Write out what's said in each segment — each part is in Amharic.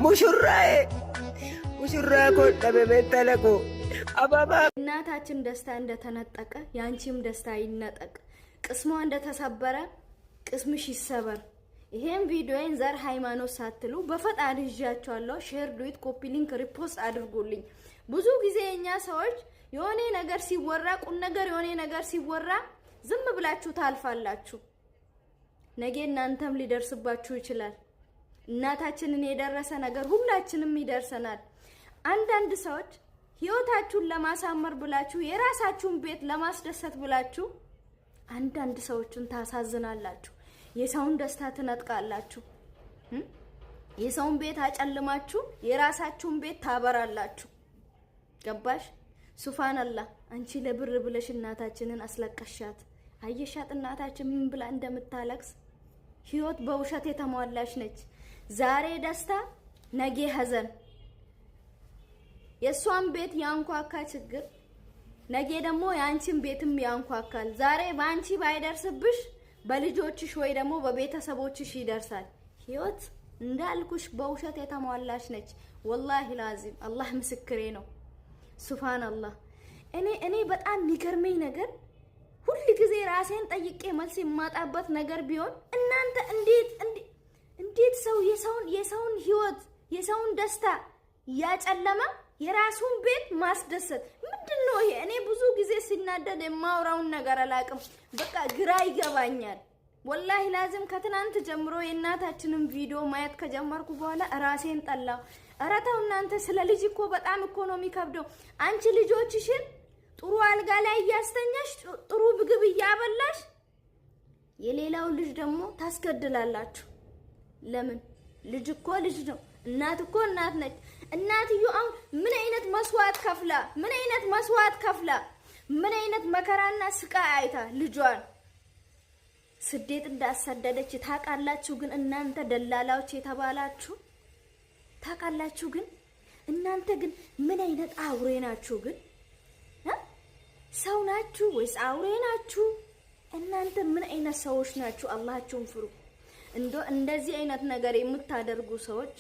ሙሽራዬ ሙሽራ ኮደበ በተለቆ አባባ እናታችን ደስታ እንደተነጠቀ ያንቺም ደስታ ይነጠቅ። ቅስሟ እንደተሰበረ ቅስምሽ ይሰበር። ይሄን ቪዲዮን ዘር ሃይማኖት ሳትሉ በፈጣሪ ይዣቻለሁ። ሼር ዱት፣ ኮፒ ሊንክ፣ ሪፖስት አድርጉልኝ። ብዙ ጊዜ እኛ ሰዎች የሆነ ነገር ሲወራ ቁን ነገር የሆነ ነገር ሲወራ ዝም ብላችሁ ታልፋላችሁ። ነገ እናንተም ሊደርስባችሁ ይችላል። እናታችንን የደረሰ ነገር ሁላችንም ይደርሰናል። አንዳንድ ሰዎች ህይወታችሁን ለማሳመር ብላችሁ የራሳችሁን ቤት ለማስደሰት ብላችሁ አንዳንድ ሰዎችን ታሳዝናላችሁ። የሰውን ደስታ ትነጥቃላችሁ። የሰውን ቤት አጨልማችሁ የራሳችሁን ቤት ታበራላችሁ። ገባሽ? ሱብሃንአላህ። አንቺ ለብር ብለሽ እናታችንን አስለቀሻት። አየሻት እናታችን ምን ብላ እንደምታለቅስ። ህይወት በውሸት የተሟላች ነች። ዛሬ ደስታ ነገ ሀዘን። የሷን ቤት ያንኳካ ችግር ነገ ደግሞ ያንቺን ቤትም ያንኳካል። ዛሬ ባንቺ ባይደርስብሽ በልጆችሽ ወይ ደግሞ በቤተሰቦችሽ ይደርሳል። ህይወት እንዳልኩሽ በውሸት የተሟላች ነች። ወላሂ ላዚም አላህ ምስክሬ ነው። ሱብሃንአላህ። እኔ በጣም የሚገርመኝ ነገር ሁሉ ጊዜ ራሴን ጠይቄ መልስ የማጣበት ነገር ቢሆን እናንተ እንዴት ሰው የሰውን ህይወት የሰውን ደስታ ያጨለማ የራሱን ቤት ማስደሰት ምንድነው ይሄ? እኔ ብዙ ጊዜ ሲናደድ የማውራውን ነገር አላቅም። በቃ ግራ ይገባኛል። ወላሂ ላዚም ከትናንት ጀምሮ የእናታችንን ቪዲዮ ማየት ከጀመርኩ በኋላ ራሴን ጠላው። ኧረ ተው እናንተ፣ ስለ ልጅ እኮ በጣም ኢኮኖሚ ከብደው። አንቺ ልጆችሽን ጥሩ አልጋ ላይ እያስተኛሽ ጥሩ ምግብ እያበላሽ የሌላው ልጅ ደግሞ ታስገድላላችሁ። ለምን? ልጅ እኮ ልጅ ነው። እናት እኮ እናት ነች። እናትዮ አሁን ምን አይነት መስዋዕት ከፍላ ምን አይነት መከራና ስቃይ አይታ ልጇን ስደት እንዳሰደደች ታውቃላችሁ። ግን እናንተ ደላላዎች የተባላችሁ ታውቃላችሁ። ግን እናንተ ግን ምን አይነት አውሬ ናችሁ? ግን ሰው ናችሁ ወይስ አውሬ ናችሁ? እናንተ ምን አይነት ሰዎች ናችሁ? አላህችሁን ፍሩ። እንደዚህ አይነት ነገር የምታደርጉ ሰዎች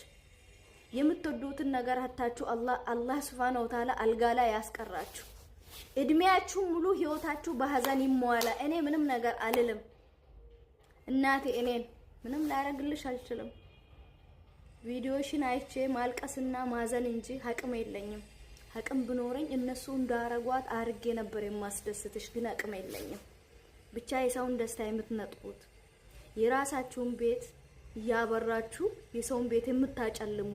የምትወዱትን ነገር አታችሁ አላህ ሱብሃነሁ ወተዓላ አልጋ ላይ ያስቀራችሁ። እድሜያችሁ ሙሉ ህይወታችሁ በሐዘን ይሟላ። እኔ ምንም ነገር አልልም እናቴ፣ እኔን ምንም ላረግልሽ አልችልም። ቪዲዮሽን አይቼ ማልቀስና ማዘን እንጂ አቅም የለኝም። አቅም ብኖረኝ እነሱ እንዳረጓት አርጌ ነበር የማስደስትሽ፣ ግን አቅም የለኝም። ብቻ የሰውን ደስታ የምትነጥቁት የራሳችሁን ቤት ያበራችሁ የሰውን ቤት የምታጨልሙ